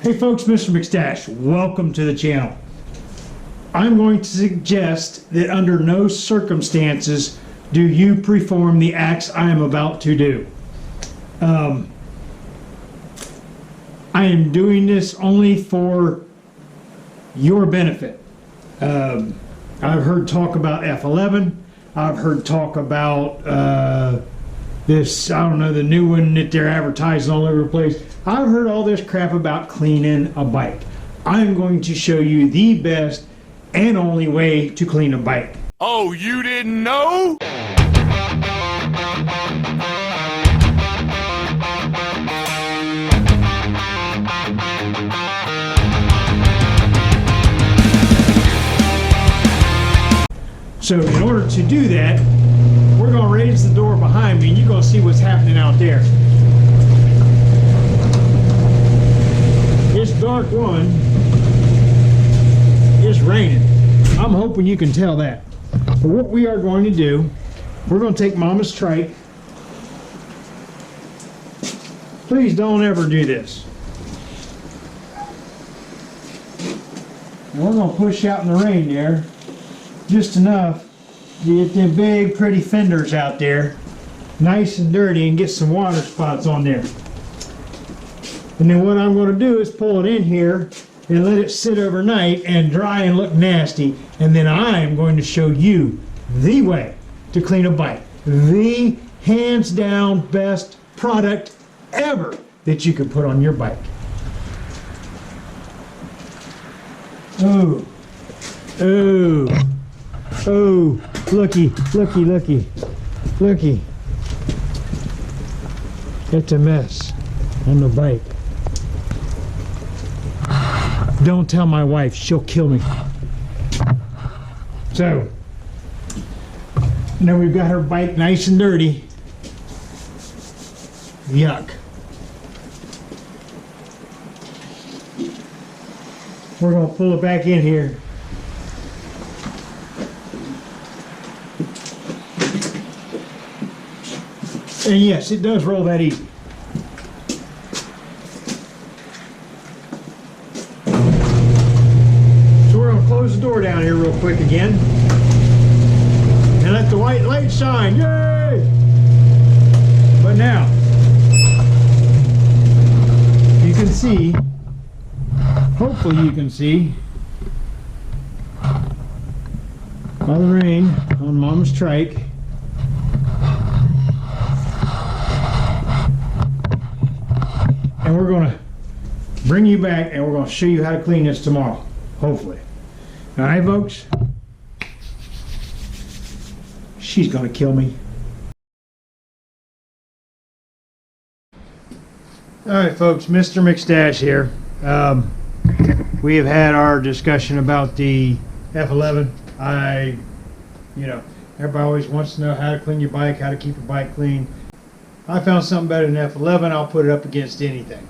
Hey folks, Mr. McStache, welcome to the channel. I'm going to suggest that under no circumstances do you perform the acts I am about to do. I am doing this only for your benefit. I've heard talk about F11. I've heard talk about this, I don't know, the new one that they're advertising all over the place. I've heard all this crap about cleaning a bike. I'm going to show you the best and only way to clean a bike. Oh, you didn't know? So in order to do that, we're going to raise the door behind me and you're going to see what's happening out there. It's dark one. It's raining. I'm hoping you can tell that. But what we are going to do, we're going to take Mama's trike. Please don't ever do this. And we're going to push out in the rain there just enough to get them big pretty fenders out there nice and dirty and get some water spots on there. And then what I'm going to do is pull it in here and let it sit overnight and dry and look nasty, and then I'm going to show you the way to clean a bike, the hands down best product ever that you can put on your bike. Oh, oh, oh, looky, looky, looky, looky. It's a mess on the bike. Don't tell my wife, she'll kill me. So, now we've got her bike nice and dirty. Yuck. We're going to pull it back in here. And yes, it does roll that easy. Close the door down here real quick again and let the white light shine. Yay! But now you can see, hopefully you can see by the rain on Mama's trike, and we're going to bring you back and we're going to show you how to clean this tomorrow, hopefully. All right, folks? She's going to kill me. All right, folks, Mr. McStache here. We have had our discussion about the F11. Everybody always wants to know how to clean your bike, how to keep your bike clean. I found something better than F11. I'll put it up against anything.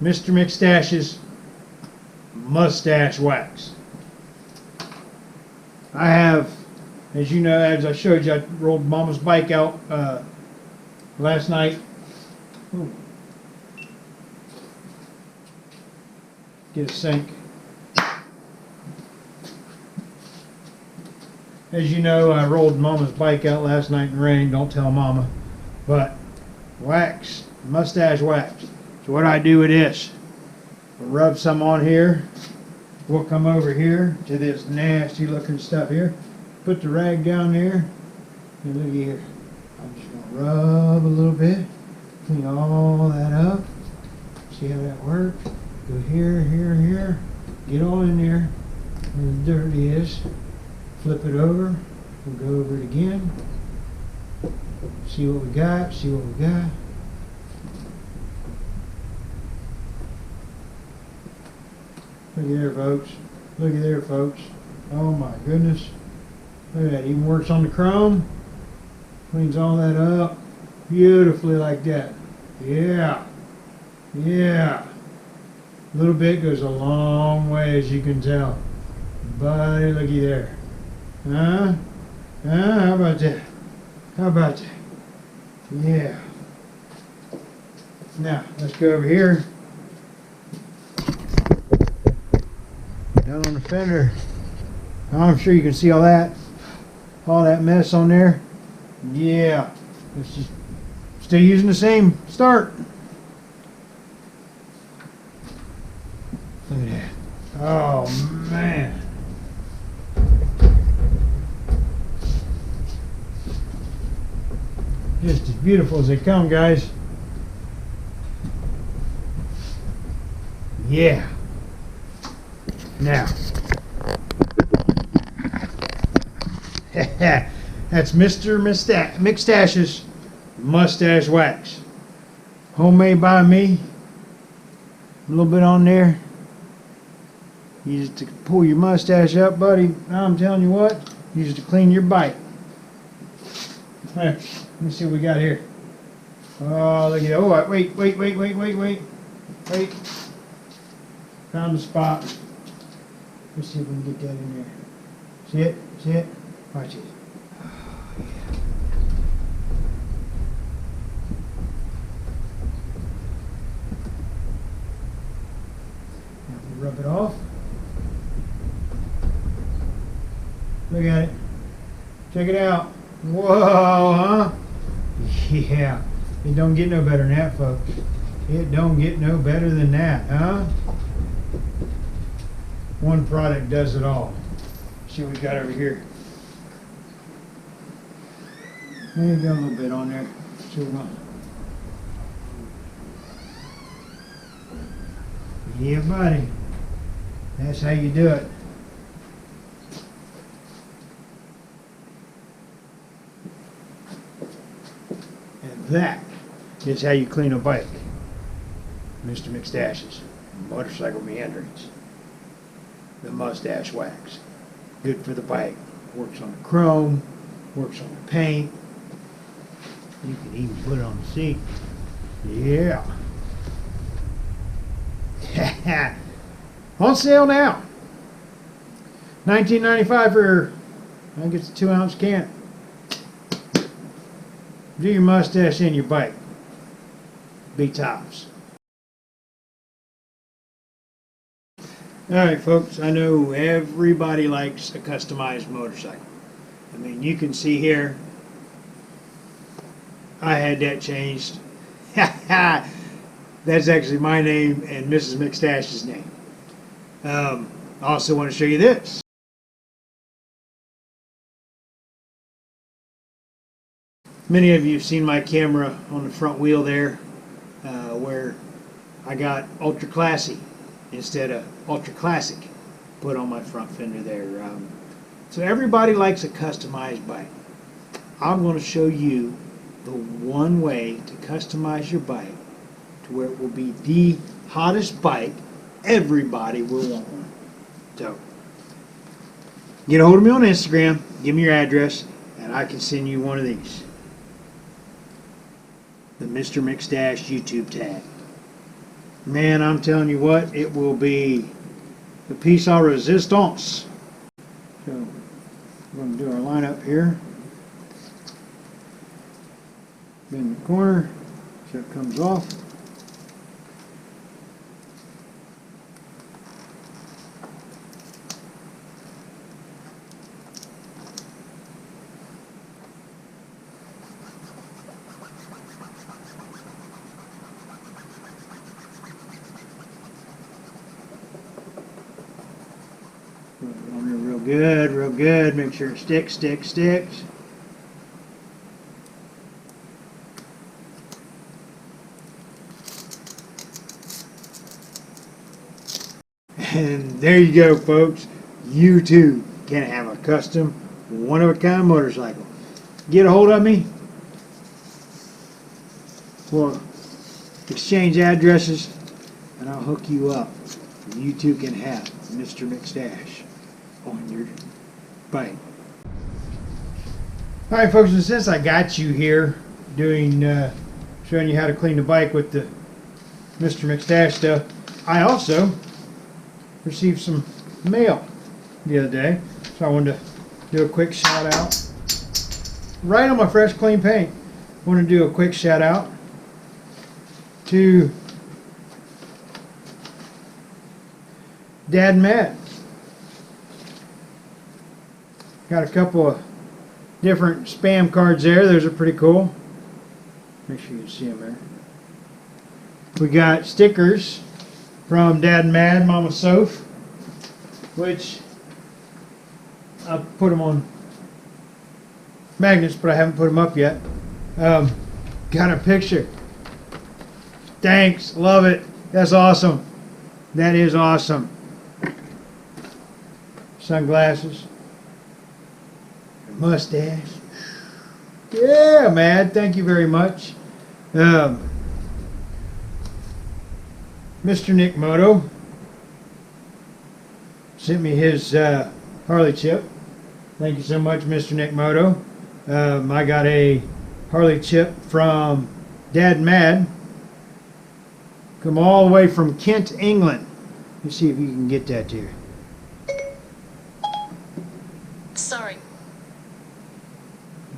Mr. McStache's mustache wax. I have, as you know, as I showed you, I rolled Mama's bike out last night. Ooh. Get a sink. As you know, I rolled Mama's bike out last night in the rain. Don't tell Mama. But wax, mustache wax. So what I do with this, I'll rub some on here. We'll come over here to this nasty looking stuff here. Put the rag down there. And look here. I'm just going to rub a little bit. Clean all that up. See how that works? Go here, here, here. Get all in there where the dirt is. Flip it over. We'll go over it again. See what we got. See what we got. Look at there, folks. Look at there, folks. Oh my goodness. Look at that. Even works on the chrome. Cleans all that up beautifully like that. Yeah. Yeah. A little bit goes a long way, as you can tell. Buddy, looky there. Huh? Huh? How about that? How about that? Yeah. Now, let's go over here. Down on the fender. I'm sure you can see all that mess on there. Yeah, it's just still using the same start. Look at that. Oh man. Just as beautiful as they come, guys. Yeah. Now. That's Mr. McStache's mustache wax. Homemade by me. A little bit on there. Use it to pull your mustache up, buddy. I'm telling you what. Use it to clean your bike. Let me see what we got here. Oh, look at that. Oh, wait. Wait. Found the spot. Let's see if we can get that in there. See it? See it? Watch it. Oh, yeah. Now we rub it off. Look at it. Check it out. Whoa, huh? Yeah. It don't get no better than that, folks. It don't get no better than that, huh? One product does it all. See what we got over here. There you go, a little bit on there. See what we got. Yeah, buddy. That's how you do it. And that is how you clean a bike. Mr. McStache's motorcycle meanderings. The mustache wax. Good for the bike. Works on the chrome. Works on the paint. You can even put it on the seat. Yeah. On sale now. $19.95 for, I think it's a 2-ounce can. Do your mustache and your bike. Be tops. Alright folks, I know everybody likes a customized motorcycle. I mean, you can see here, I had that changed. That's actually my name and Mrs. McStache's name. I also want to show you this. Many of you have seen my camera on the front wheel there, where I got Ultra Classy instead of Ultra Classic put on my front fender there. So everybody likes a customized bike. I'm going to show you the one way to customize your bike to where it will be the hottest bike. Everybody will want one. So get a hold of me on Instagram, give me your address, and I can send you one of these. The Mr. McStache YouTube tag. Man, I'm telling you what, it will be the piece à resistance. So we're going to do our lineup here. Bend the corner so it comes off. Put it on there real good. Make sure it sticks. And there you go, folks. You too can have a custom, one-of-a-kind motorcycle. Get a hold of me. We'll exchange addresses, and I'll hook you up. You too can have Mr. McStache on your bike. All right, folks. And since I got you here doing, showing you how to clean the bike with the Mr. McStache stuff, I also received some mail the other day, so I wanted to do a quick shout out right on my fresh clean paint. I want to do a quick shout out to Dad and Matt Got a couple of different spam cards there. Those are pretty cool. Make sure you can see them there. We got stickers from Dad and Mad, Mama Soph, which I put them on magnets, but I haven't put them up yet. Got a picture. Thanks, love it. That's awesome. That is awesome. Sunglasses. Mustache. Yeah, Mad. Thank you very much. Mr. Nick Moto sent me his Harley chip. Thank you so much, Mr. Nick Moto. I got a Harley chip from Dad Mad. Come all the way from Kent, England. Let's see if you can get that here. Sorry.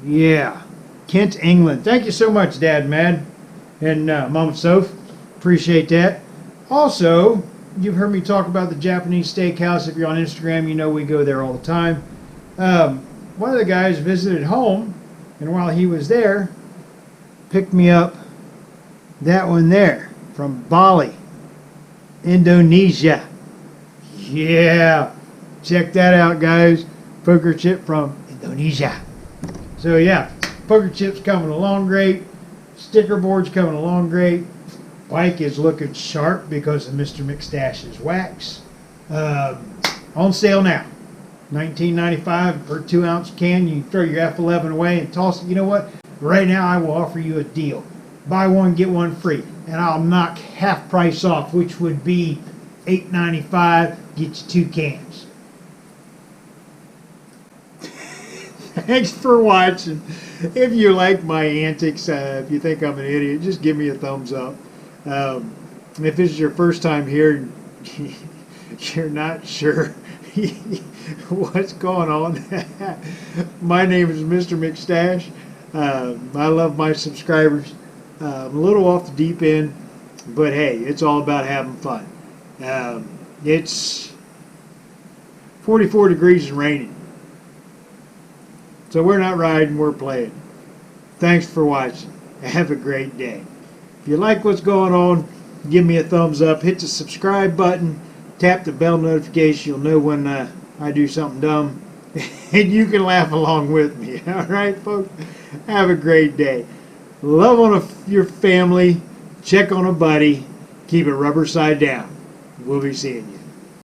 Yeah, Kent, England. Thank you so much, Dad Mad and Mama Soph. Appreciate that. Also, you've heard me talk about the Japanese steakhouse. If you're on Instagram, you know we go there all the time. One of the guys visited home, and while he was there, picked me up that one there from Bali, Indonesia. Yeah, check that out, guys. Poker chip from Indonesia. So yeah, poker chips coming along great. Sticker boards coming along great. Bike is looking sharp because of Mr. McStache's wax. On sale now. $19.95 per 2-ounce can. You throw your F11 away and toss it. You know what? Right now I will offer you a deal. Buy one, get one free. And I'll knock half price off, which would be $8.95. Get you 2 cans. Thanks for watching. If you like my antics, if you think I'm an idiot, just give me a thumbs up. If this is your first time here and you're not sure what's going on, my name is Mr. McStache. I love my subscribers. I'm a little off the deep end, but hey, it's all about having fun. It's 44 degrees and raining. So we're not riding, we're playing. Thanks for watching. Have a great day. If you like what's going on, give me a thumbs up. Hit the subscribe button. Tap the bell notification. You'll know when I do something dumb. And you can laugh along with me. All right, folks? Have a great day. Love on your family. Check on a buddy. Keep it rubber side down. We'll be seeing you.